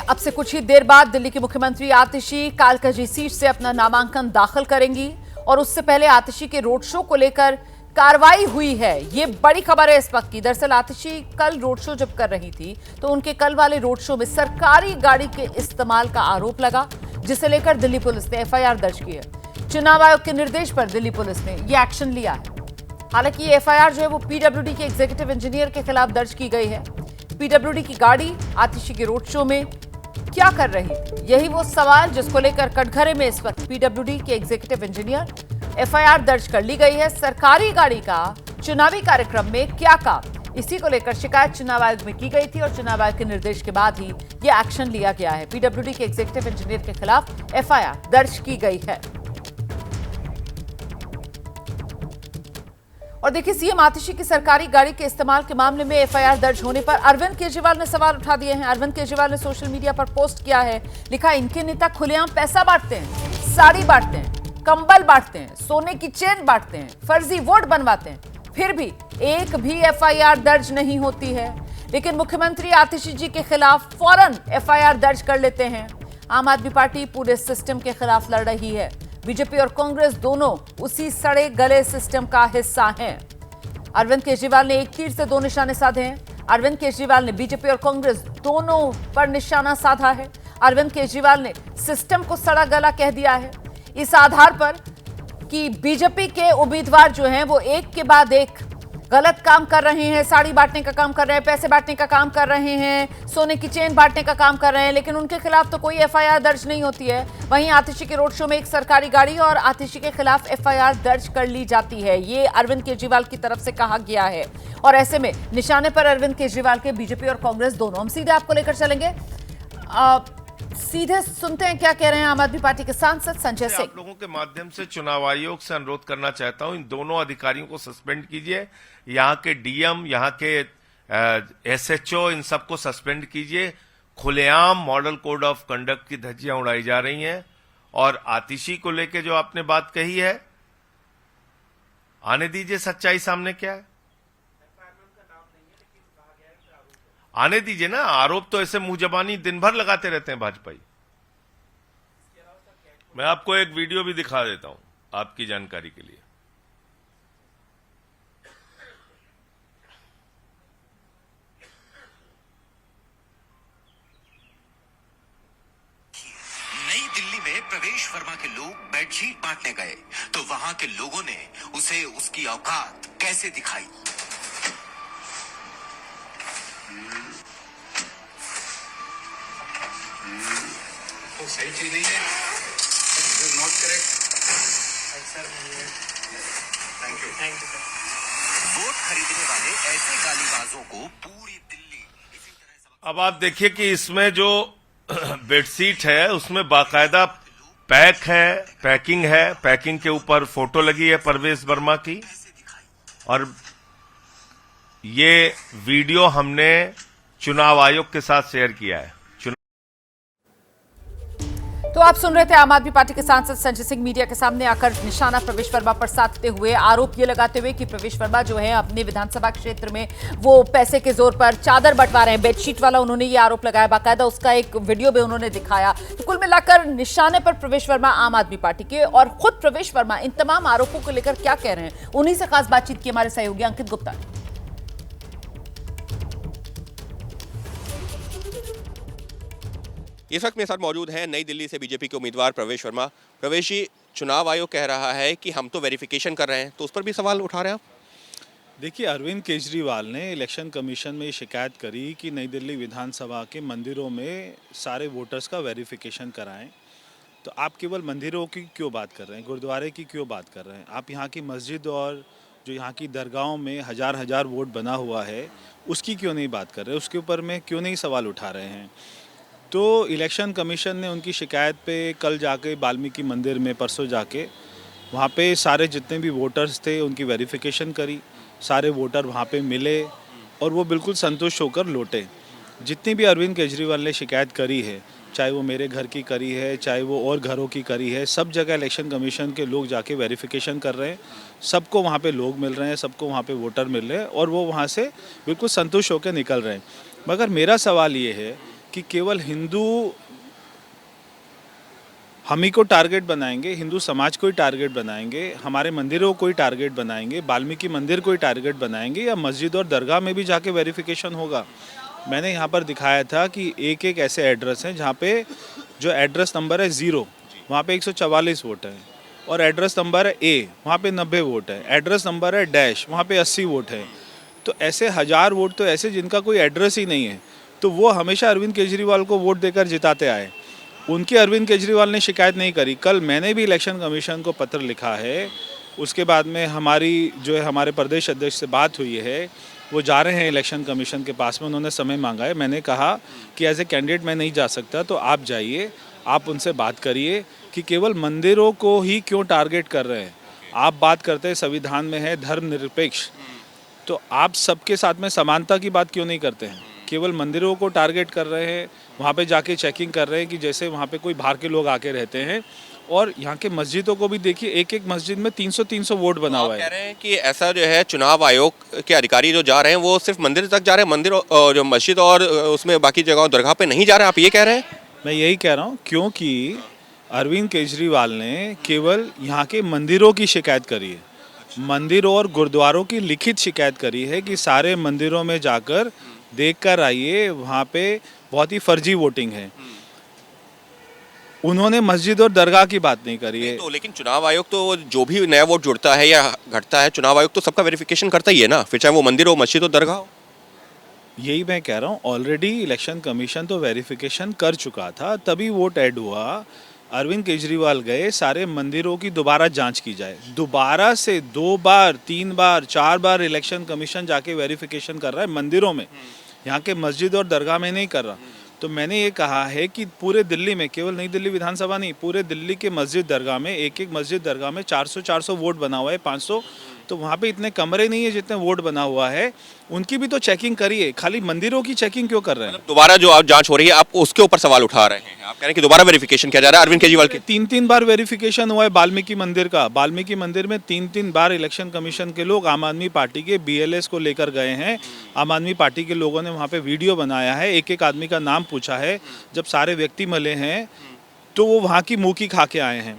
अब से कुछ ही देर बाद दिल्ली की मुख्यमंत्री आतिशी कालकाजी सीट से अपना नामांकन दाखिल करेंगी और उससे पहले आतिशी के रोड शो को लेकर कार्रवाई हुई है। ये बड़ी खबर है इस वक्त की। दरअसल आतिशी कल रोड शो जब कर रही थी तो उनके कल वाले रोड शो में सरकारी गाड़ी के इस्तेमाल का आरोप लगा, जिसे लेकर दिल्ली पुलिस ने एफआईआर दर्ज की है। चुनाव आयोग के निर्देश पर दिल्ली पुलिस ने यह एक्शन लिया है। हालांकि ये एफआईआर जो है वो पीडब्ल्यूडी के एग्जीक्यूटिव इंजीनियर के खिलाफ दर्ज की गई है। पीडब्ल्यूडी की गाड़ी आतिशी के रोड शो में क्या कर रही थी, यही वो सवाल जिसको लेकर कटघरे में इस वक्त पीडब्ल्यूडी के एग्जीक्यूटिव इंजीनियर एफआईआर दर्ज कर ली गई है। सरकारी गाड़ी का चुनावी कार्यक्रम में क्या काम, इसी को लेकर शिकायत चुनाव आयोग में की गई थी और चुनाव आयोग के निर्देश के बाद ही यह एक्शन लिया गया है। पीडब्ल्यूडी के एग्जीक्यूटिव इंजीनियर के खिलाफ एफआईआर दर्ज की गई है। और देखिए, सीएम आतिशी की सरकारी गाड़ी के इस्तेमाल के मामले में एफआईआर दर्ज होने पर अरविंद केजरीवाल ने सवाल उठा दिए हैं। अरविंद केजरीवाल ने सोशल मीडिया पर पोस्ट किया है, लिखा इनके नेता खुलेआम पैसा बांटते हैं, साड़ी बांटते हैं, कंबल बांटते हैं, सोने की चेन बांटते हैं, फर्जी वोट बनवाते हैं, फिर भी एक भी एफआईआर दर्ज नहीं होती है। लेकिन मुख्यमंत्री आतिशी जी के खिलाफ फौरन एफआईआर दर्ज कर लेते हैं। आम आदमी पार्टी पूरे सिस्टम के खिलाफ लड़ रही है। बीजेपी और कांग्रेस दोनों उसी सड़े गले सिस्टम का हिस्सा हैं। अरविंद केजरीवाल ने एक तीर से दो निशाने साधे हैं। अरविंद केजरीवाल ने बीजेपी और कांग्रेस दोनों पर निशाना साधा है। अरविंद केजरीवाल ने सिस्टम को सड़ा गला कह दिया है, इस आधार पर कि बीजेपी के उम्मीदवार जो हैं वो एक के बाद एक गलत काम कर रहे हैं। साड़ी बांटने का काम कर रहे हैं, पैसे बांटने का काम कर रहे हैं, सोने की चेन बांटने का काम कर रहे हैं, लेकिन उनके खिलाफ तो कोई एफआईआर दर्ज नहीं होती है। वहीं आतिशी के रोड शो में एक सरकारी गाड़ी और आतिशी के खिलाफ एफआईआर दर्ज कर ली जाती है। ये अरविंद केजरीवाल की तरफ से कहा गया है और ऐसे में निशाने पर अरविंद केजरीवाल के बीजेपी और कांग्रेस दोनों। हम सीधे आपको लेकर चलेंगे, सीधे सुनते हैं क्या कह रहे हैं आम आदमी पार्टी के सांसद संजय सिंह। आप लोगों के माध्यम से चुनाव आयोग से अनुरोध करना चाहता हूं, इन दोनों अधिकारियों को सस्पेंड कीजिए। यहाँ के डीएम, यहाँ के एसएचओ, इन सबको सस्पेंड कीजिए। खुलेआम मॉडल कोड ऑफ कंडक्ट की धज्जियां उड़ाई जा रही हैं। और आतिशी को लेके जो आपने बात कही है, आने दीजिए सच्चाई सामने क्या है, आने दीजिए ना। आरोप तो ऐसे मुंह जबानी दिन भर लगाते रहते हैं भाजपाई। मैं आपको एक वीडियो भी दिखा देता हूं आपकी जानकारी के लिए। नई दिल्ली में प्रवेश वर्मा के लोग बेडशीट बांटने गए तो वहां के लोगों ने उसे उसकी औकात कैसे दिखाई। तो सही चीज नहीं है, not correct sir. Thank you sir. Vote खरीदने वाले ऐसे गालीबाजों को पूरी दिल्ली इसी तरह। अब आप देखिए कि इसमें जो बेडशीट है उसमें बाकायदा पैक है, पैकिंग है, पैकिंग के ऊपर फोटो लगी है प्रवेश वर्मा की। और ये वीडियो हमने चुनाव आयोग के साथ शेयर किया है। तो आप सुन रहे थे आम आदमी पार्टी के सांसद संजय सिंह मीडिया के सामने आकर निशाना प्रवेश वर्मा पर साधते हुए, आरोप ये लगाते हुए कि प्रवेश वर्मा जो है अपने विधानसभा क्षेत्र में वो पैसे के जोर पर चादर बंटवा रहे हैं। बेडशीट वाला उन्होंने ये आरोप लगाया, बाकायदा उसका एक वीडियो भी उन्होंने दिखाया। तो कुल मिलाकर निशाने पर प्रवेश वर्मा आम आदमी पार्टी के, और खुद प्रवेश वर्मा इन तमाम आरोपों को लेकर क्या कह रहे हैं, उन्हीं से खास बातचीत की हमारे सहयोगी अंकित गुप्ता ने। इस वक्त मेरे साथ मौजूद हैं नई दिल्ली से बीजेपी के उम्मीदवार प्रवेश वर्मा। प्रवेश जी, चुनाव आयोग कह रहा है कि हम तो वेरिफिकेशन कर रहे हैं, तो उस पर भी सवाल उठा रहे हैं आप? देखिए, अरविंद केजरीवाल ने इलेक्शन कमीशन में शिकायत करी कि नई दिल्ली विधानसभा के मंदिरों में सारे वोटर्स का वेरिफिकेशन कराएं। तो आप केवल मंदिरों की क्यों बात कर रहे हैं, गुरुद्वारे की क्यों बात कर रहे हैं? आप यहाँ की मस्जिद और जो यहाँ की दरगाहों में हज़ार हज़ार वोट बना हुआ है उसकी क्यों नहीं बात कर रहे, उसके ऊपर में क्यों नहीं सवाल उठा रहे हैं? तो इलेक्शन कमीशन ने उनकी शिकायत पे कल जाके वाल्मीकि मंदिर में परसों जाके वहाँ पे सारे जितने भी वोटर्स थे उनकी वेरिफिकेशन करी। सारे वोटर वहाँ पे मिले और वो बिल्कुल संतुष्ट होकर लौटे। जितनी भी अरविंद केजरीवाल ने शिकायत करी है, चाहे वो मेरे घर की करी है, चाहे वो और घरों की करी है, सब जगह इलेक्शन कमीशन के लोग जाके वेरिफिकेशन कर रहे हैं। सबको वहाँ पे लोग मिल रहे हैं, सबको वहाँ पे वोटर मिल रहे हैं और वो वहाँ से बिल्कुल संतुष्ट होकर निकल रहे हैं। मगर मेरा सवाल ये है कि केवल हिंदू हम ही को टारगेट बनाएंगे, हिंदू समाज को ही टारगेट बनाएंगे, हमारे मंदिरों को ही टारगेट बनाएंगे, वाल्मीकि मंदिर को ही टारगेट बनाएंगे, या मस्जिद और दरगाह में भी जाके वेरिफिकेशन होगा। मैंने यहाँ पर दिखाया था कि एक एक ऐसे एड्रेस हैं जहाँ पे जो एड्रेस नंबर है 0 वहाँ पे 144 वोट है, और एड्रेस नंबर है A वहाँ पे 90 वोट है, एड्रेस नंबर है डैश वहाँ पे 80 वोट है। तो ऐसे 1000 वोट तो ऐसे जिनका कोई एड्रेस ही नहीं है, तो वो हमेशा अरविंद केजरीवाल को वोट देकर जिताते आए। उनकी अरविंद केजरीवाल ने शिकायत नहीं करी। कल मैंने भी इलेक्शन कमीशन को पत्र लिखा है, उसके बाद में हमारी जो है हमारे प्रदेश अध्यक्ष से बात हुई है, वो जा रहे हैं इलेक्शन कमीशन के पास में, उन्होंने समय मांगा है। मैंने कहा कि एज ए कैंडिडेट मैं नहीं जा सकता, तो आप जाइए, आप उनसे बात करिए कि केवल मंदिरों को ही क्यों टारगेट कर रहे हैं। आप बात करते हैं संविधान में है धर्मनिरपेक्ष, तो आप सबके साथ में समानता की बात क्यों नहीं करते हैं? केवल मंदिरों को टारगेट कर रहे हैं, वहाँ पे जाके चेकिंग कर रहे हैं कि जैसे वहाँ पे कोई बाहर के लोग आके रहते हैं। और यहाँ के मस्जिदों को भी देखिए, एक एक मस्जिद में 300 वोट बना हुआ है। कह रहे हैं कि ऐसा जो है चुनाव आयोग के अधिकारी जो जा रहे हैं वो सिर्फ मंदिर तक जा रहे हैं, मंदिर और जो मस्जिद और उसमें बाकी जगहों दरगाह पे नहीं जा रहे हैं, आप ये कह रहे हैं? मैं यही कह रहा हूँ, क्योंकि अरविंद केजरीवाल ने केवल यहाँ के मंदिरों की शिकायत करी है, मंदिरों और गुरुद्वारों की लिखित शिकायत करी है कि सारे मंदिरों में जाकर देख कर आइए, वहाँ पे बहुत ही फर्जी वोटिंग है। उन्होंने मस्जिद और दरगाह की बात नहीं करी है। तो लेकिन चुनाव आयोग तो जो भी नया वोट जुड़ता है या घटता है, चुनाव आयोग तो सबका वेरिफिकेशन करता ही है ना, फिर चाहे वो मंदिर हो, मस्जिद हो, दरगाह हो। यही मैं कह रहा हूँ, ऑलरेडी इलेक्शन कमीशन तो वेरिफिकेशन कर चुका था, तभी वोट ऐड हुआ। अरविंद केजरीवाल गए, सारे मंदिरों की दोबारा जांच की जाए। दोबारा से 2 बार 3 बार 4 बार इलेक्शन कमीशन जाके वेरिफिकेशन कर रहा है मंदिरों में, यहाँ के मस्जिद और दरगाह में नहीं कर रहा। तो मैंने ये कहा है कि पूरे दिल्ली में, केवल नई दिल्ली विधानसभा नहीं, पूरे दिल्ली के मस्जिद दरगाह में, एक एक मस्जिद दरगाह में 400 वोट बना हुआ है, 500, तो वहाँ पे इतने कमरे नहीं है जितने वोट बना हुआ है। उनकी भी तो चेकिंग करिए, खाली मंदिरों की चेकिंग क्यों कर रहे हैं? दोबारा जो आप जांच हो रही है, आप उसके ऊपर सवाल उठा रहे हैं, आप कह रहे हैं कि दोबारा वेरिफिकेशन किया जा रहा है अरविंद केजरीवाल के। 3 बार वेरिफिकेशन हुआ है वाल्मीकि मंदिर का। वाल्मीकि मंदिर में 3 बार इलेक्शन कमीशन के लोग आम आदमी पार्टी के BLS को लेकर गए हैं। आम आदमी पार्टी के लोगों ने वहाँ पे वीडियो बनाया है, एक एक आदमी का नाम पूछा है। जब सारे व्यक्ति मिले हैं तो वो वहाँ की मुँह की खा के आए हैं।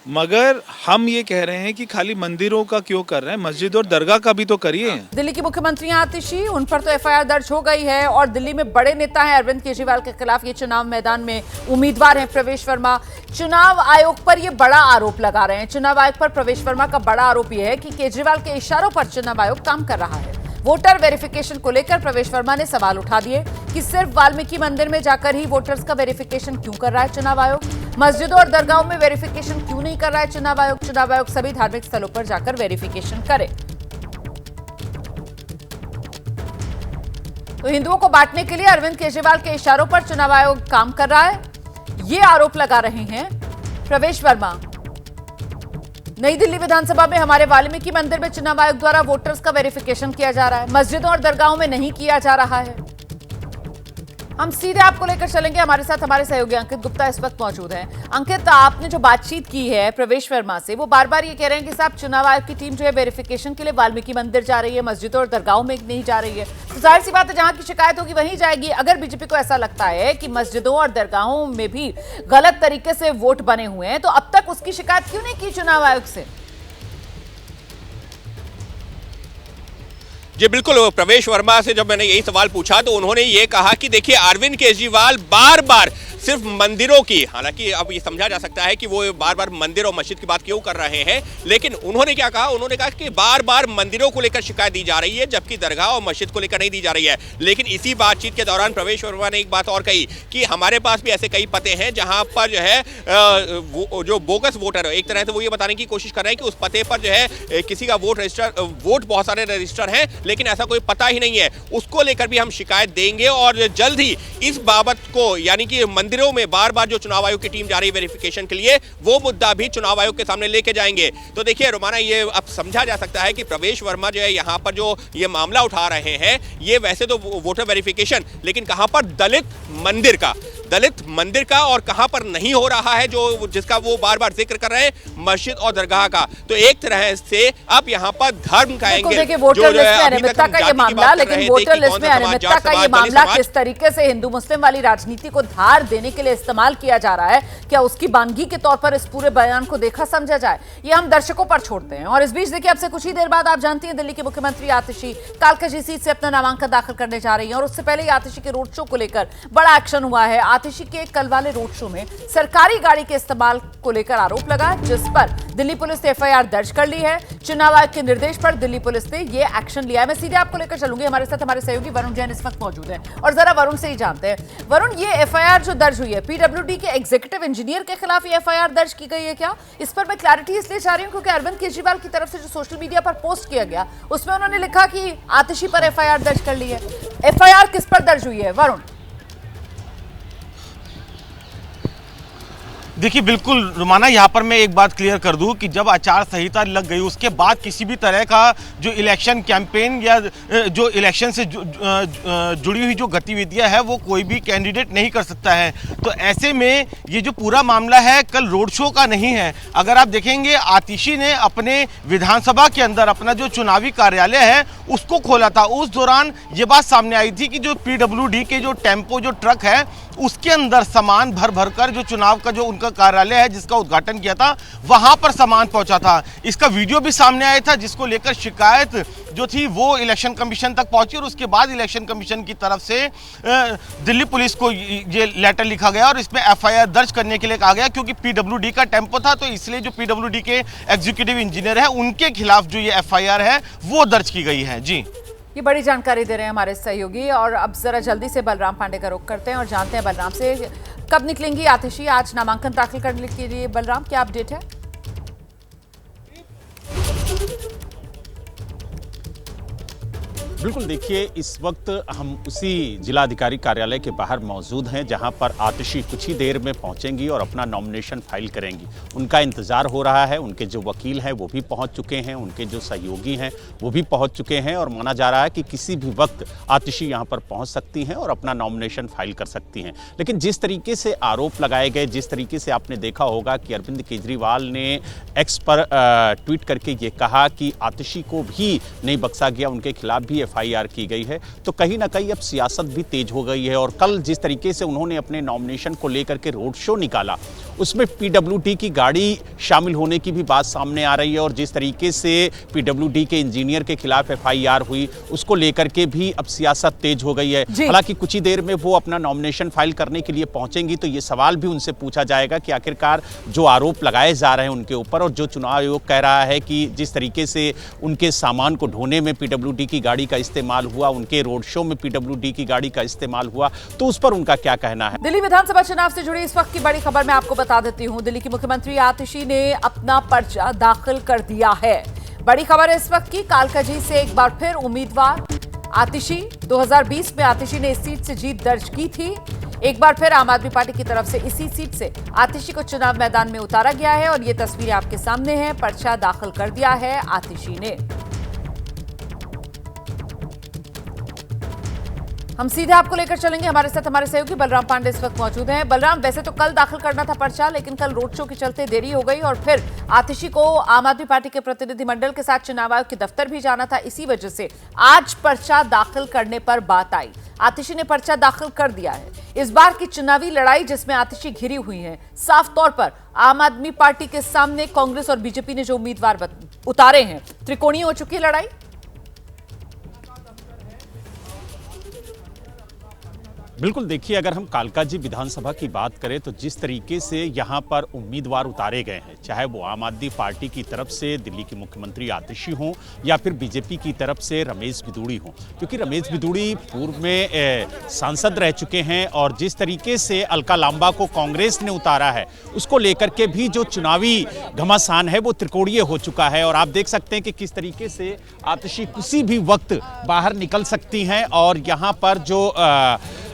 मगर हम ये कह रहे हैं कि खाली मंदिरों का क्यों कर रहे हैं, मस्जिद और दरगाह का भी तो करिए। दिल्ली की मुख्यमंत्री आतिशी, उन पर तो FIR दर्ज हो गई है, और दिल्ली में बड़े नेता हैं अरविंद केजरीवाल के खिलाफ, ये चुनाव मैदान में उम्मीदवार हैं प्रवेश वर्मा। चुनाव आयोग पर ये बड़ा आरोप लगा रहे हैं। चुनाव आयोग पर प्रवेश वर्मा का बड़ा आरोप यह है कि केजरीवाल के इशारों पर चुनाव आयोग काम कर रहा है। वोटर वेरिफिकेशन को लेकर प्रवेश वर्मा ने सवाल उठा दिए कि सिर्फ वाल्मीकि मंदिर में जाकर ही वोटर्स का वेरिफिकेशन क्यों कर रहा है चुनाव आयोग, मस्जिदों और दरगाहों में वेरिफिकेशन क्यों नहीं कर रहा है चुनाव आयोग। चुनाव आयोग सभी धार्मिक स्थलों पर जाकर वेरिफिकेशन करे। तो हिंदुओं को बांटने के लिए अरविंद केजरीवाल के इशारों पर चुनाव आयोग काम कर रहा है, ये आरोप लगा रहे हैं प्रवेश वर्मा। नई दिल्ली विधानसभा में हमारे वाल्मीकि मंदिर में चुनाव आयोग द्वारा वोटर्स का वेरिफिकेशन किया जा रहा है, मस्जिदों और दरगाहों में नहीं किया जा रहा है। हम सीधे आपको लेकर चलेंगे, हमारे साथ हमारे सहयोगी अंकित गुप्ता इस वक्त मौजूद हैं। अंकित, आपने जो बातचीत की है प्रवेश वर्मा से, वो बार बार ये कह रहे हैं कि साहब चुनाव आयोग की टीम जो है वेरिफिकेशन के लिए वाल्मीकि मंदिर जा रही है, मस्जिदों और दरगाहों में नहीं जा रही है। तो जाहिर सी बात है, जहां की शिकायत होगी वहीं जाएगी। अगर बीजेपी को ऐसा लगता है कि मस्जिदों और दरगाहों में भी गलत तरीके से वोट बने हुए हैं, तो अब तक उसकी शिकायत क्यों नहीं की चुनाव आयोग से? जी बिल्कुल, प्रवेश वर्मा से जब मैंने यही सवाल पूछा तो उन्होंने ये कहा कि देखिए अरविंद केजरीवाल बार बार सिर्फ मंदिरों की, हालांकि अब ये समझा जा सकता है कि वो बार बार मंदिर और मस्जिद की बात क्यों कर रहे हैं, लेकिन उन्होंने क्या कहा, उन्होंने कहा कि बार बार मंदिरों को लेकर शिकायत दी जा रही है जबकि दरगाह और मस्जिद को लेकर नहीं दी जा रही है। लेकिन इसी बातचीत के दौरान प्रवेश वर्मा ने एक बात और कही कि हमारे पास भी ऐसे कई पते हैं जहां पर जो है जो बोगस वोटर है, एक तरह से वो ये बताने की कोशिश कर रहे हैं कि उस पते पर जो है किसी का वोट बहुत सारे रजिस्टर हैं लेकिन ऐसा कोई पता ही नहीं है। उसको लेकर भी हम शिकायत देंगे और जल्द ही इस बाबत को, यानी कि मंदिरों में बार बार जो चुनाव आयोग की टीम जा रही है वेरिफिकेशन के लिए, वो मुद्दा भी चुनाव आयोग के सामने लेके जाएंगे। तो देखिए रोमाना, ये अब समझा जा सकता है कि प्रवेश वर्मा जो है यहाँ पर जो ये मामला उठा रहे हैं, ये वैसे तो वोटर वेरिफिकेशन, लेकिन कहां पर दलित मंदिर का और कहां पर नहीं हो रहा है, जो जिसका वो बार बार जिक्र कर रहे हैं, मस्जिद और दरगाह का। तो एक तरह से अब यहाँ पर धर्म का एंगल जो है अनियमितता का ये मामला, लेकिन वोटर लिस्ट में अनियमितता का ये मामला किस तरीके से हिंदू मुस्लिम वाली राजनीति को धार देने के लिए इस्तेमाल किया जा रहा है, क्या उसकी बानगी के तौर पर इस पूरे बयान को देखा समझा जाए, ये हम दर्शकों पर छोड़ते हैं। और इस बीच देखिए, अब से कुछ ही देर बाद आप जानती हैं दिल्ली की मुख्यमंत्री आतिशी कालकाजी सीट से अपना नामांकन दाखिल करने जा रही हैं और उससे पहले ही आतिशी के रोड शो को लेकर बड़ा एक्शन हुआ है। आतिशी के कल वाले रोड शो में सरकारी गाड़ी के इस्तेमाल को लेकर आरोप लगा, जिस पर दिल्ली पुलिस ने एफआईआर दर्ज कर ली है। चुनाव आयोग के निर्देश पर दिल्ली पुलिस ने यह एक्शन लिया है। मैं सीधे आपको लेकर चलूंगी, हमारे साथ हमारे सहयोगी वरुण जैन इस वक्त मौजूद हैं और जरा वरुण से ही जानते हैं। वरुण, ये एफआईआर जो दर्ज हुई है, पीडब्ल्यूडी के एग्जीक्यूटिव इंजीनियर के खिलाफ ये एफआईआर दर्ज की गई है क्या? इस पर मैं क्लैरिटी इसलिए चाह रही हूं क्योंकि अरविंद केजरीवाल की तरफ से जो सोशल मीडिया पर पोस्ट किया गया उसमें उन्होंने लिखा कि आतिशी पर एफआईआर दर्ज कर ली है। एफआईआर किस पर दर्ज हुई है वरुण? देखिए बिल्कुल रुमाना, यहाँ पर मैं एक बात क्लियर कर दूं कि जब आचार संहिता लग गई उसके बाद किसी भी तरह का जो इलेक्शन कैंपेन या जो इलेक्शन से जुड़ी हुई जो गतिविधियां है वो कोई भी कैंडिडेट नहीं कर सकता है। तो ऐसे में ये जो पूरा मामला है कल रोड शो का नहीं है। अगर आप देखेंगे, आतिशी ने अपने विधानसभा के अंदर अपना जो चुनावी कार्यालय है उसको खोला था। उस दौरान ये बात सामने आई थी कि जो पीडब्ल्यूडी के जो टेम्पो जो ट्रक है उसके अंदर सामान भर भर कर जो चुनाव का जो उनका कार्यालय है जिसका उद्घाटन किया था वहां पर सामान पहुंचा था। इसका वीडियो भी सामने आया था जिसको लेकर शिकायत जो थी वो इलेक्शन कमीशन तक पहुंची और उसके बाद इलेक्शन कमीशन की तरफ से दिल्ली पुलिस को ये लेटर लिखा गया और इसमें एफआईआर दर्ज करने के लिए कहा गया, क्योंकि पीडब्ल्यूडी का टेम्पो था तो इसलिए जो पीडब्ल्यूडी के एग्जीक्यूटिव इंजीनियर है उनके खिलाफ जो ये एफआईआर है वो दर्ज की गई है। जी, ये बड़ी जानकारी दे रहे हैं हमारे सहयोगी। और अब जरा जल्दी से बलराम पांडे का रुख करते हैं और जानते हैं बलराम से, कब निकलेंगी आतिशी आज नामांकन दाखिल करने के लिए? बलराम, क्या अपडेट है? बिल्कुल, देखिए इस वक्त हम उसी जिलाधिकारी कार्यालय के बाहर मौजूद हैं जहां पर आतिशी कुछ ही देर में पहुंचेंगी और अपना नॉमिनेशन फाइल करेंगी। उनका इंतज़ार हो रहा है, उनके जो वकील हैं वो भी पहुंच चुके हैं, उनके जो सहयोगी हैं वो भी पहुंच चुके हैं और माना जा रहा है कि किसी भी वक्त आतिशी यहां पर पहुंच सकती हैं और अपना नॉमिनेशन फाइल कर सकती हैं। लेकिन जिस तरीके से आरोप लगाए गए, जिस तरीके से आपने देखा होगा कि अरविंद केजरीवाल ने एक्स पर ट्वीट करके ये कहा कि आतिशी को भी नहीं बख्शा गया, उनके खिलाफ भी एफआईआर की गई है, तो कहीं ना कहीं अब सियासत भी तेज हो गई है। और कल जिस तरीके से उन्होंने अपने नॉमिनेशन को लेकर के रोड शो निकाला उसमें पीडब्ल्यूडी की गाड़ी शामिल होने की भी बात सामने आ रही है और जिस तरीके से पीडब्ल्यूडी के इंजीनियर के खिलाफ एफआईआर हुई उसको लेकर के भी अब सियासत तेज हो गई है। हालांकि कुछ ही देर में वो अपना नॉमिनेशन फाइल करने के लिए पहुंचेंगी तो ये सवाल भी उनसे पूछा जाएगा कि आखिरकार जो आरोप लगाए जा रहे हैं उनके ऊपर और जो चुनाव आयोग कह रहा है कि जिस तरीके से उनके सामान को ढोने में पीडब्ल्यूडी की गाड़ी का इस्तेमाल हुआ, उनके रोड शो में पीडब्ल्यूडी की गाड़ी का इस्तेमाल हुआ, तो उस पर उनका क्या कहना है? दिल्ली विधानसभा चुनाव से जुड़ी इस वक्त की बड़ी खबर मैं आपको बता देती हूं। दिल्ली की मुख्यमंत्री आतिशी ने अपना पर्चा दाखिल कर दिया है। बड़ी खबर है इस वक्त की, कालकाजी से एक बार फिर उम्मीदवार आतिशी। 2020 में आतिशी ने इस सीट से जीत दर्ज की थी। एक बार फिर आम आदमी पार्टी की तरफ से इसी सीट से आतिशी को चुनाव मैदान में उतारा गया है और ये तस्वीरें आपके सामने हैं। पर्चा दाखिल कर दिया है आतिशी ने। हम सीधे आपको लेकर चलेंगे, हमारे साथ हमारे सहयोगी बलराम पांडे इस वक्त मौजूद हैं। बलराम, वैसे तो कल दाखिल करना था पर्चा, लेकिन कल रोड शो के चलते देरी हो गई और फिर आतिशी को आम आदमी पार्टी के प्रतिनिधिमंडल के साथ चुनाव आयोग के दफ्तर भी जाना था। इसी वजह से आज पर्चा दाखिल करने पर बात आई। आतिशी ने पर्चा दाखिल कर दिया है। इस बार की चुनावी लड़ाई जिसमें आतिशी घिरी हुई है, साफ तौर पर आम आदमी पार्टी के सामने कांग्रेस और बीजेपी ने जो उम्मीदवार उतारे हैं, त्रिकोणीय हो चुकी है लड़ाई। बिल्कुल, देखिए अगर हम कालकाजी विधानसभा की बात करें तो जिस तरीके से यहाँ पर उम्मीदवार उतारे गए हैं, चाहे वो आम आदमी पार्टी की तरफ से दिल्ली की मुख्यमंत्री आतिशी हों या फिर बीजेपी की तरफ से रमेश बिदूड़ी हों, क्योंकि रमेश बिदूड़ी पूर्व में सांसद रह चुके हैं और जिस तरीके से अलका लांबा को कांग्रेस ने उतारा है उसको लेकर के भी जो चुनावी घमासान है वो त्रिकोणीय हो चुका है। और आप देख सकते हैं कि किस तरीके से आतिशी किसी भी वक्त बाहर निकल सकती हैं और यहाँ पर जो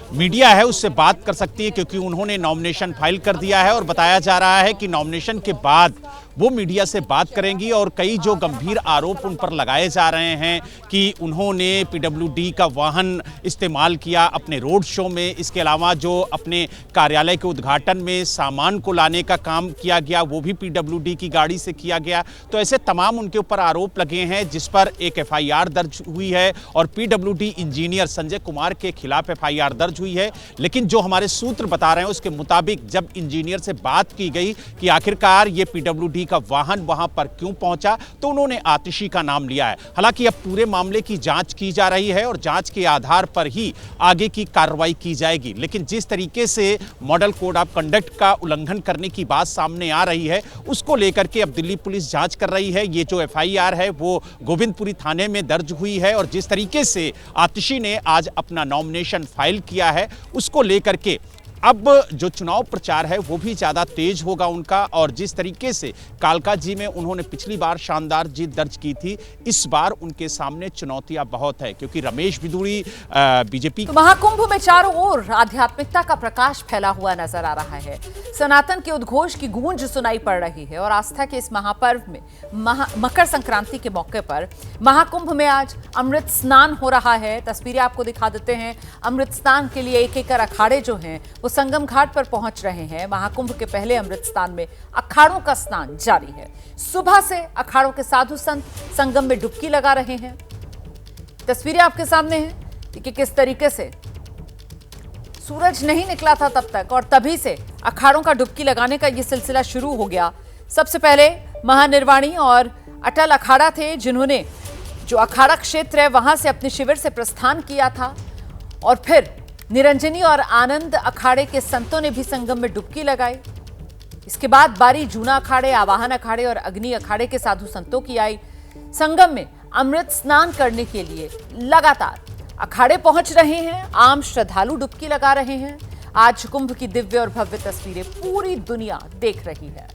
मीडिया है उससे बात कर सकती है, क्योंकि उन्होंने नॉमिनेशन फाइल कर दिया है और बताया जा रहा है कि नॉमिनेशन के बाद वो मीडिया से बात करेंगी। और कई जो गंभीर आरोप उन पर लगाए जा रहे हैं कि उन्होंने पीडब्ल्यूडी का वाहन इस्तेमाल किया अपने रोड शो में, इसके अलावा जो अपने कार्यालय के उद्घाटन में सामान को लाने का काम किया गया वो भी पीडब्ल्यूडी की गाड़ी से किया गया। तो ऐसे तमाम उनके ऊपर आरोप लगे हैं, जिस पर एक एफआईआर दर्ज हुई है और पीडब्ल्यूडी इंजीनियर संजय कुमार के खिलाफ एफआईआर दर्ज हुई है। लेकिन जो हमारे सूत्र बता रहे हैं उसके मुताबिक जब इंजीनियर से बात की गई कि आखिरकार ये पीडब्ल्यूडी का वाहन वहां पर क्यों पहुंचा, तो उन्होंने आतिशी का नाम लिया है। हालांकि अब पूरे मामले की जांच की जा रही है और जांच के आधार पर ही आगे की कार्रवाई की जाएगी। लेकिन जिस तरीके से मॉडल कोड ऑफ कंडक्ट का उल्लंघन करने की बात सामने आ रही है उसको लेकर के अब दिल्ली पुलिस जांच कर रही है। ये जो एफआईआर है वो गोविंदपुरी थाने में दर्ज हुई है और जिस तरीके से आतिशी ने आज अपना नॉमिनेशन फाइल किया है उसको लेकर के अब जो चुनाव प्रचार है वो भी ज़्यादा तेज होगा उनका। और जिस तरीके से कालका जी में उन्होंने पिछली बार शानदार जीत दर्ज की थी, इस बार उनके सामने चुनौतियां बहुत है क्योंकि रमेश बिदुड़ी बीजेपी। तो महाकुंभ में चारों ओर आध्यात्मिकता का प्रकाश फैला हुआ नजर आ रहा है। सनातन के उद्घोष की गूंज सुनाई पड़ रही है और आस्था के इस महापर्व में मकर संक्रांति के मौके पर महाकुंभ में आज अमृत स्नान हो रहा है। तस्वीरें आपको दिखा देते हैं। अमृत स्नान के लिए एक एक अखाड़े जो हैं वो संगम घाट पर पहुंच रहे हैं। महाकुंभ के पहले अमृत स्नान में अखाड़ों का स्नान जारी है। सुबह से अखाड़ों के साधु संत संगम में डुबकी लगा रहे हैं। तस्वीरें आपके सामने हैं कि किस तरीके से सूरज नहीं निकला था तब तक और तभी से अखाड़ों का डुबकी लगाने का यह सिलसिला शुरू हो गया। सबसे पहले महानिर्वाणी और अटल अखाड़ा थे जिन्होंने जो अखाड़ा क्षेत्र है वहां से अपने शिविर से प्रस्थान किया था और फिर निरंजनी और आनंद अखाड़े के संतों ने भी संगम में डुबकी लगाई। इसके बाद बारी जूना अखाड़े, आवाहन अखाड़े और अग्नि अखाड़े के साधु संतों की आई। संगम में अमृत स्नान करने के लिए लगातार अखाड़े पहुंच रहे हैं। आम श्रद्धालु डुबकी लगा रहे हैं। आज कुंभ की दिव्य और भव्य तस्वीरें पूरी दुनिया देख रही है।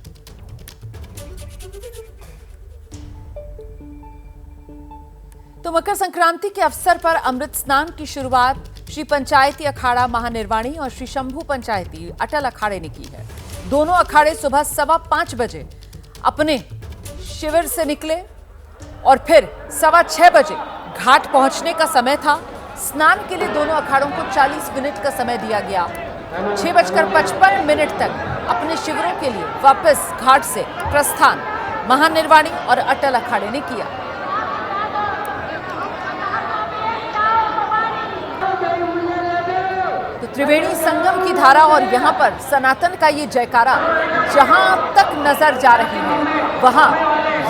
तो मकर संक्रांति के अवसर पर अमृत स्नान की शुरुआत श्री पंचायती अखाड़ा महानिर्वाणी और श्री शंभू पंचायती अटल अखाड़े ने की है। दोनों अखाड़े सुबह 5:15 बजे अपने शिविर से निकले और फिर 6:15 बजे घाट पहुंचने का समय था। स्नान के लिए दोनों अखाड़ों को 40 मिनट का समय दिया गया। 6:55 तक अपने शिविरों के लिए वापस घाट से प्रस्थान महानिर्वाणी और अटल अखाड़े ने किया। तो त्रिवेणी संगम की धारा और यहाँ पर सनातन का ये जयकारा जहां तक नजर जा रही है वहां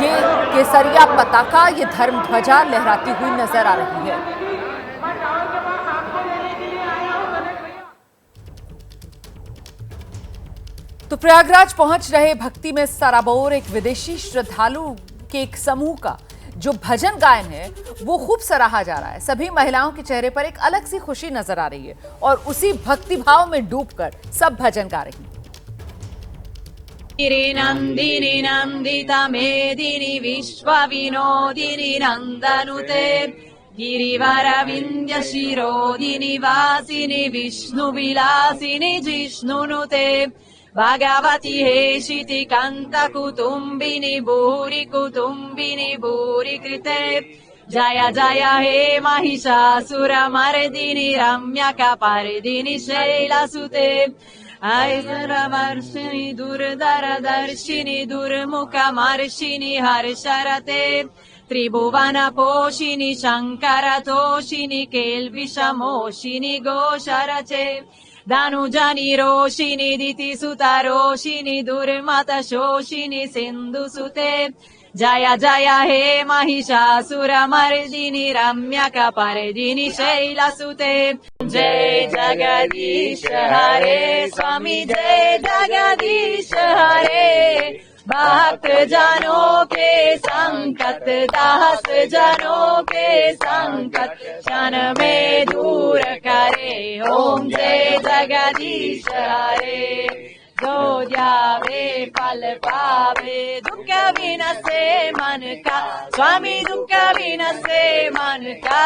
ये केसरिया पताका, ये धर्म ध्वजा लहराती हुई नजर आ रही है। तो प्रयागराज पहुंच रहे भक्ति में सराबोर एक विदेशी श्रद्धालु के एक समूह का जो भजन गायन है वो खूब सराहा जा रहा है। सभी महिलाओं के चेहरे पर एक अलग सी खुशी नजर आ रही है और उसी भक्ति भाव में डूबकर सब भजन गा रही हैं। नंदिनी नंदिता मेदिनी विश्व विनोदिनी नंदनुते गिरिवर विंध्य शिरोदिनी वासिनी विष्णु विलासिनी जिष्णुनुते भगवती हेशिति कांत कुटुंबिनी भूरि कृते जय जय हे महिषासुर मर्दिनी रम्यकपर्दिनी शैलसुते ऐश्वर्यवर्षिणि दुर्धरदर्शिनि दुर्मुखमर्षिणि हर्षरते त्रिभुवन पोषिणि शंकरतोषिणि केल्विषमोषिणि घोषरचे धनुजनि रोषिणि दितिसुता रोषिणि दुर्मत शोषिणि सिन्धुसुते जय जय हे महिषासुर मर्दिनि रम्यकपर्दिनि शैलसुते जय जगदीश हरे स्वामी जय जगदीश हरे भक्त जनों के संकट दास जनों के संकट क्षण में दूर करे ओम जय जगदीश हरे जो जावे फल पावे दुख विनसे मन का स्वामी दुख विनसे मन का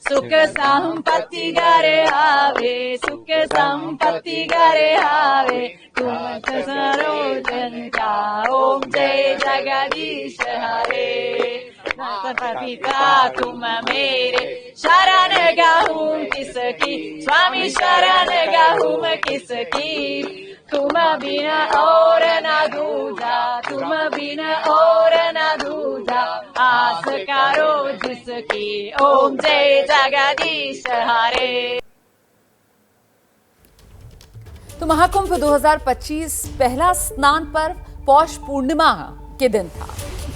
सुख संपत्ति घर आवे सुख संपत्ति घर आवे तुम सरोजनता ओम जय जगदीश हरे। पिता तुम मेरे शरण गाहूँ किसकी, स्वामी शरण गाहूँ किसकी, तुम बिना और न दूजा, तुम बिना और न दूजा, आस करो जिसकी ओम जय जगदीश हरे। तो महाकुंभ 2025 पहला स्नान पर्व पौष पूर्णिमा के दिन था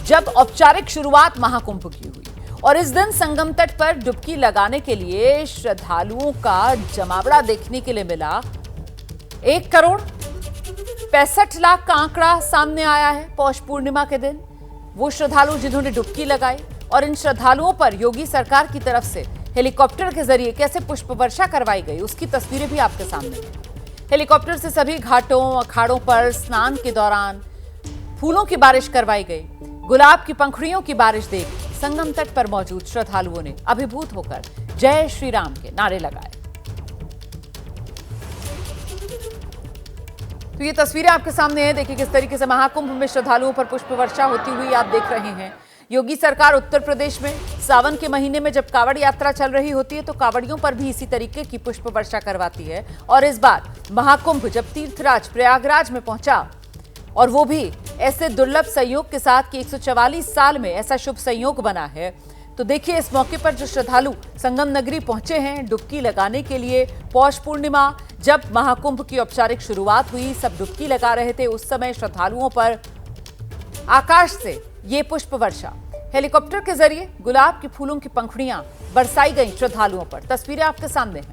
जब औपचारिक शुरुआत महाकुंभ की हुई और इस दिन संगम तट पर डुबकी लगाने के लिए श्रद्धालुओं का जमावड़ा देखने के लिए मिला। 1,65,00,000 का आंकड़ा सामने आया है पौष पूर्णिमा के दिन। वो श्रद्धालु जिन्होंने डुबकी लगाई और इन श्रद्धालुओं पर योगी सरकार की तरफ से हेलीकॉप्टर के जरिए कैसे पुष्प वर्षा करवाई गई उसकी तस्वीरें भी आपके सामने हैं। हेलीकॉप्टर से सभी घाटों अखाड़ों पर स्नान के दौरान फूलों की बारिश करवाई गई। गुलाब की पंखुड़ियों की बारिश देख संगम तट पर मौजूद श्रद्धालुओं ने अभिभूत होकर जय श्री राम के नारे लगाए। तो ये तस्वीरें आपके सामने हैं। देखिए किस तरीके से महाकुंभ में श्रद्धालुओं पर पुष्प वर्षा होती हुई आप देख रहे हैं। योगी सरकार उत्तर प्रदेश में सावन के महीने में जब कावड़ यात्रा चल रही होती है तो कावड़ियों पर भी इसी तरीके की पुष्प वर्षा करवाती है। और इस बार महाकुंभ जब तीर्थराज प्रयागराज में पहुंचा और वो भी ऐसे दुर्लभ संयोग के साथ कि 144 साल में ऐसा शुभ संयोग बना है, तो देखिए इस मौके पर जो श्रद्धालु संगम नगरी पहुंचे हैं डुबकी लगाने के लिए। पौष पूर्णिमा जब महाकुंभ की औपचारिक शुरुआत हुई, सब डुबकी लगा रहे थे, उस समय श्रद्धालुओं पर आकाश से ये पुष्प वर्षा हेलीकॉप्टर के जरिए गुलाब के फूलों की पंखुड़ियां बरसाई गई श्रद्धालुओं पर। तस्वीरें आपके सामने हैं।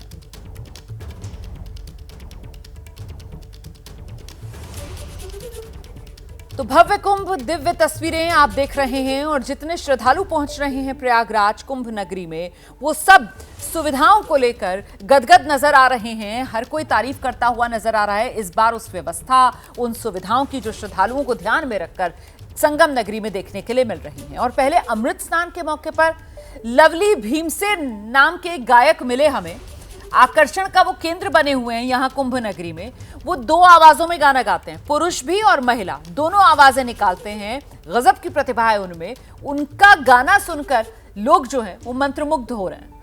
तो भव्य कुंभ दिव्य तस्वीरें आप देख रहे हैं और जितने श्रद्धालु पहुंच रहे हैं प्रयागराज कुंभ नगरी में वो सब सुविधाओं को लेकर गदगद नजर आ रहे हैं। हर कोई तारीफ करता हुआ नजर आ रहा है इस बार उस व्यवस्था उन सुविधाओं की जो श्रद्धालुओं को ध्यान में रखकर संगम नगरी में देखने के लिए मिल रही हैं। और पहले अमृत स्नान के मौके पर लवली भीमसेन नाम के गायक मिले हमें। आकर्षण का वो केंद्र बने हुए हैं यहाँ कुंभ नगरी में। वो 2 आवाजों में गाना गाते हैं, पुरुष भी और महिला दोनों आवाजें निकालते हैं। गजब की प्रतिभा है उनमें। उनका गाना सुनकर लोग जो हैं वो मंत्रमुग्ध हो रहे हैं।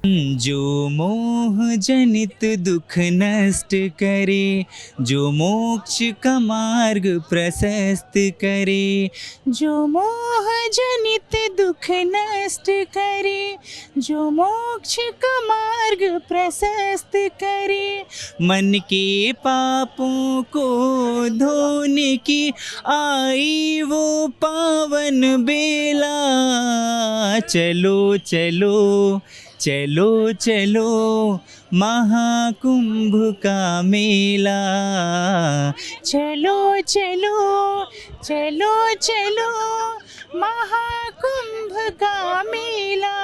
जो मोह जनित दुख नष्ट करे, जो मोक्ष का मार्ग प्रशस्त करे, जो मोह जनित दुख नष्ट करे, जो मोक्ष का मार्ग प्रशस्त करे, मन के पापों को धोने की आई वो पावन बेला। चलो चलो चलो चलो महाकुंभ का मेला, चलो चलो चलो चलो महाकुंभ का मेला।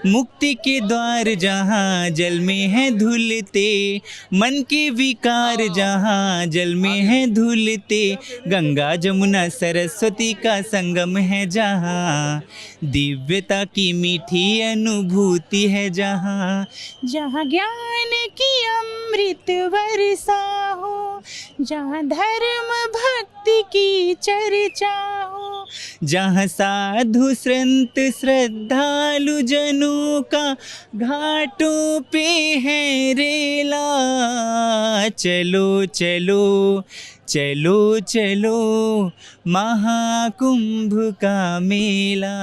मुक्ति के द्वार जहाँ जल में है धुलते, मन के विकार जहाँ जल में है धुलते, गंगा जमुना सरस्वती का संगम है जहाँ, दिव्यता की मीठी अनुभूति है जहाँ, जहाँ ज्ञान की अमृत वर्षा हो, जहाँ धर्म भक्ति की चर्चा हो, जहाँ साधु संत श्रद्धालु जनों का घाटों पे है रेला। चलो चलो चलो चलो महाकुंभ का मेला।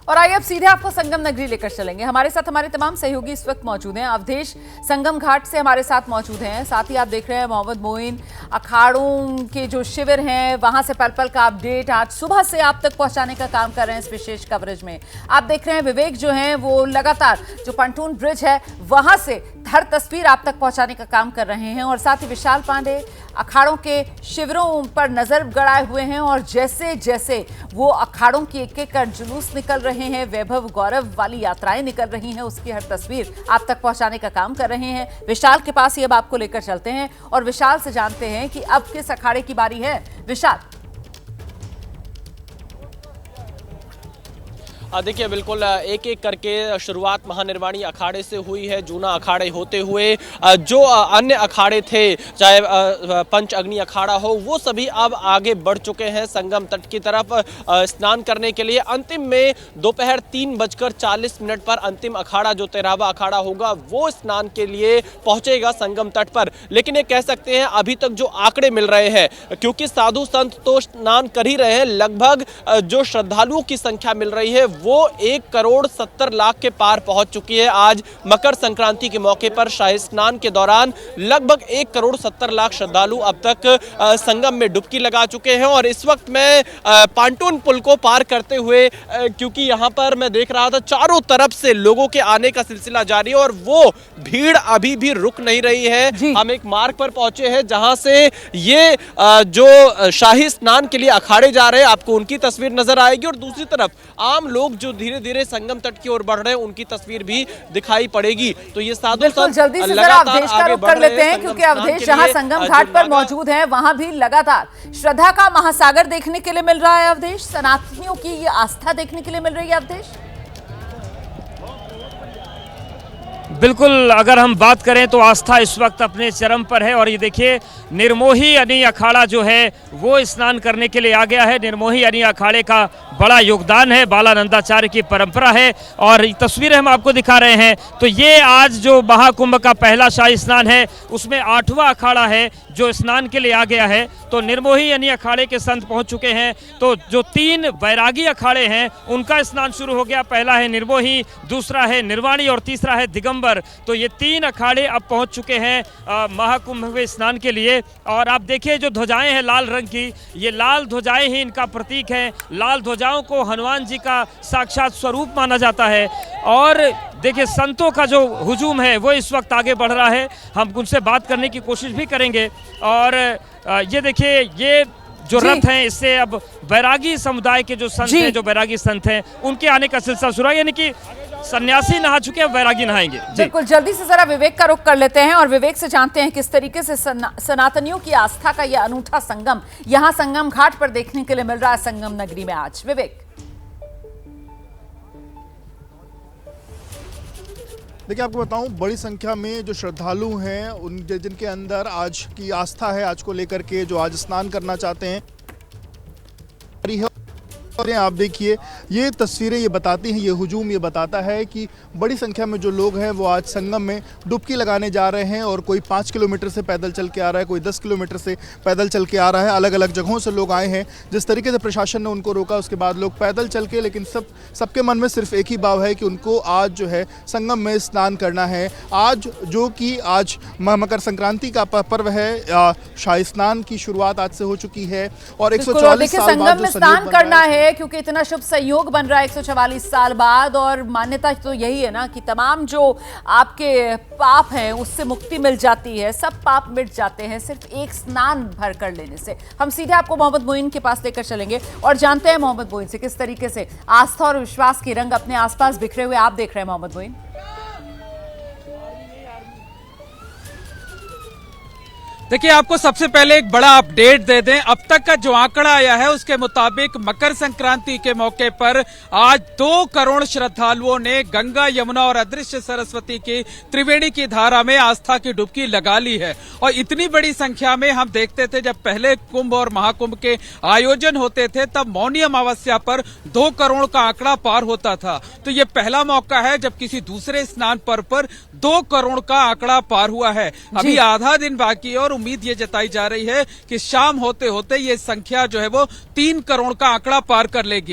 और आइए अब सीधे आपको संगम नगरी लेकर चलेंगे। हमारे साथ हमारे तमाम सहयोगी इस वक्त मौजूद हैं। अवधेश संगम घाट से हमारे साथ मौजूद हैं। साथ ही आप देख रहे हैं मोहम्मद मोइन अखाड़ों के जो शिविर हैं वहां से पल पल का अपडेट आज सुबह से आप तक पहुंचाने का काम कर रहे हैं इस विशेष कवरेज में। आप देख रहे हैं विवेक जो हैं वो लगातार जो पंटून ब्रिज है वहां से हर तस्वीर आप तक पहुंचाने का काम कर रहे हैं। और साथ ही विशाल पांडे अखाड़ों के शिविरों पर नजर गड़ाए हुए हैं और जैसे जैसे वो अखाड़ों की एक एक जुलूस निकल रहे हैं, वैभव गौरव वाली यात्राएं निकल रही हैं, उसकी हर तस्वीर आप तक पहुंचाने का काम कर रहे हैं। विशाल के पास ही अब आपको लेकर चलते हैं और विशाल से जानते हैं कि अब किस अखाड़े की बारी है। विशाल। देखिए बिल्कुल एक एक करके शुरुआत महानिर्वाणी अखाड़े से हुई है। जूना अखाड़े होते हुए जो अन्य अखाड़े थे, चाहे पंच अग्नि अखाड़ा हो, वो सभी अब आगे बढ़ चुके हैं संगम तट की तरफ स्नान करने के लिए। अंतिम में दोपहर 3:40 पर अंतिम अखाड़ा जो 13वां अखाड़ा होगा वो स्नान के लिए पहुंचेगा संगम तट पर। लेकिन ये कह सकते हैं अभी तक जो आंकड़े मिल रहे हैं, क्योंकि साधु संत तो स्नान कर ही रहे हैं, लगभग जो श्रद्धालुओं की संख्या मिल रही है वो 1,70,00,000 के पार पहुंच चुकी है। आज मकर संक्रांति के मौके पर शाही स्नान के दौरान लगभग 1,70,00,000 श्रद्धालु अब तक संगम में डुबकी लगा चुके हैं। और इस वक्त मैं पांटून पुल को पार करते हुए, क्योंकि यहां पर मैं देख रहा था चारों तरफ से लोगों के आने का सिलसिला जारी है और वो भीड़ अभी भी रुक नहीं रही है। हम एक मार्ग पर पहुंचे हैं जहां से ये जो शाही स्नान के लिए अखाड़े जा रहे हैं, आपको उनकी तस्वीर नजर आएगी और दूसरी तरफ आम लोग जो धीरे धीरे संगम तट की ओर बढ़ रहे हैं उनकी तस्वीर भी दिखाई पड़ेगी। तो ये साधु संत जल्दी से जरा अवधेश का रुख कर लेते हैं, क्योंकि अवधेश जहां संगम घाट पर मौजूद है वहां भी लगातार श्रद्धा का महासागर देखने के लिए मिल रहा है। अवधेश, सनातनियों की ये आस्था देखने के लिए मिल रही है। अवधेश, बिल्कुल, अगर हम बात करें तो आस्था इस वक्त अपने चरम पर है। और ये देखिए निर्मोही यानी अखाड़ा जो है वो स्नान करने के लिए आ गया है। निर्मोही यानी अखाड़े का बड़ा योगदान है, बालानंदाचार्य की परंपरा है और तस्वीरें हम आपको दिखा रहे हैं। तो ये आज जो महाकुंभ का पहला शाही स्नान है उसमें 8वां अखाड़ा है जो स्नान के लिए आ गया है। तो निर्मोही यानी अखाड़े के संत पहुंच चुके हैं। तो जो 3 बैरागी अखाड़े हैं उनका स्नान शुरू हो गया। पहला है निर्मोही, दूसरा है निर्वाणी और तीसरा है दिगंबर। तो ये 3 अखाड़े अब पहुंच चुके हैं महाकुंभ में स्नान के लिए। और आप देखिए जो ध्वजाएं हैं लाल रंग की, ये लाल ध्वजाएं ही इनका प्रतीक है। लाल ध्वजाओं को हनुमान जी का साक्षात स्वरूप माना जाता है। और देखिए संतों का जो हुजूम है वो इस वक्त आगे बढ़ रहा है। हम उनसे बात करने की कोशिश भी करेंगे। और ये देखिए ये जो रथ हैं इससे अब बैरागी समुदाय के जो संत हैं, जो बैरागी संत हैं, उनके आने का सिलसिला शुरू है। यानी कि सन्यासी नहा चुके हैं, बैरागी नहाएंगे। बिल्कुल, जल्दी से जरा विवेक का रुख कर लेते हैं और विवेक से जानते हैं किस तरीके से सनातनियों की आस्था का यह अनूठा संगम यहाँ संगम घाट पर देखने के लिए मिल रहा है संगम नगरी में आज। विवेक, देखिए आपको बताऊं, बड़ी संख्या में जो श्रद्धालु हैं उन जिनके अंदर आज की आस्था है, आज को लेकर के जो आज स्नान करना चाहते हैं। और आप देखिए ये तस्वीरें ये बताती हैं, ये हुजूम ये बताता है कि बड़ी संख्या में जो लोग हैं वो आज संगम में डुबकी लगाने जा रहे हैं। और कोई 5 किलोमीटर से पैदल चल के आ रहा है, कोई 10 किलोमीटर से पैदल चल के आ रहा है। अलग अलग जगहों से लोग आए हैं। जिस तरीके से प्रशासन ने उनको रोका उसके बाद लोग पैदल चल के, लेकिन सबके मन में सिर्फ एक ही भाव है कि उनको आज जो है संगम में स्नान करना है। आज जो कि आज मकर संक्रांति का पर्व है, शाही स्नान की शुरुआत आज से हो चुकी है। और 144 साल बाद जो स्नान करना है, क्योंकि इतना शुभ संयोग बन रहा है 144 साल बाद। और मान्यता तो यही है ना कि तमाम जो आपके पाप हैं उससे मुक्ति मिल जाती है, सब पाप मिट जाते हैं सिर्फ एक स्नान भर कर लेने से। हम सीधे आपको मोहम्मद मोइन के पास लेकर चलेंगे और जानते हैं मोहम्मद मोइन से किस तरीके से आस्था और विश्वास के रंग अपने आसपास बिखरे हुए आप देख रहे हैं। मोहम्मद मोइन, देखिए आपको सबसे पहले एक बड़ा अपडेट दे दें। अब तक का जो आंकड़ा आया है उसके मुताबिक मकर संक्रांति के मौके पर आज 2 करोड़ श्रद्धालुओं ने गंगा, यमुना और अदृश्य सरस्वती की त्रिवेणी की धारा में आस्था की डुबकी लगा ली है। और इतनी बड़ी संख्या में हम देखते थे जब पहले कुंभ और महाकुंभ के आयोजन होते थे तब मौनी अमावस्या पर 2 करोड़ का आंकड़ा पार होता था। तो ये पहला मौका है जब किसी दूसरे स्नान पर्व पर 2 करोड़ का आंकड़ा पार हुआ है। अभी आधा दिन बाकी है और उम्मीद ये जताई जा रही है कि शाम होते होते ये संख्या जो है वो 3 करोड़ का आंकड़ा पार कर लेगी।